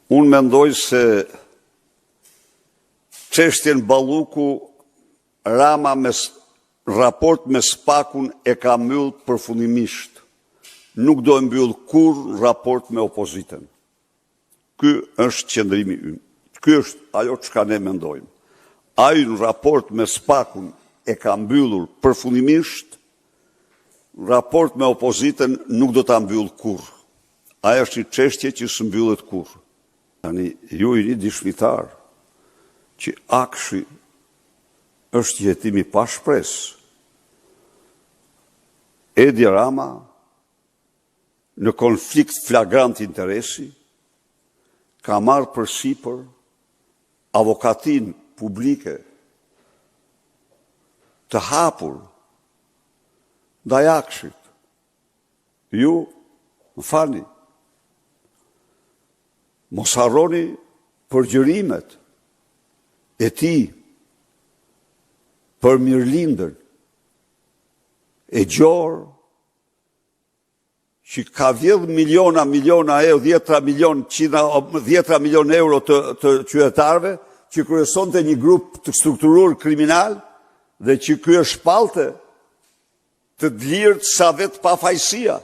Unë mendoj se çështjen Balluku Rama me raport me Spakun e ka mbyll përfundimisht. Nuk do e mbyll kurrë raport me opozitën. Ky është qëndrimi ynë. Ky është ajo çka ne mendojmë. Ai në raport me Spakun e ka mbyllur përfundimisht, raport me opozitën nuk do ta mbyll kurrë. Ajo është një çështje që s'mbyllet kurrë. Tani ju jeni dëshmitar që Akshi është jetimi pa shpresë. Edi Rama në konflikt flagrant interesi ka marrë përsipër avokatin publike të hapur ndaj Akshit. Ju, më falni, mos harroni përgjërimet e tij për mirëlindën e gjorë që ka vjedh miliona euro, 10 milion euro të qytetarëve që kryesonte një grup të strukturuar kriminal dhe që ky është shpallte të dlirt sa vetë pafajësia.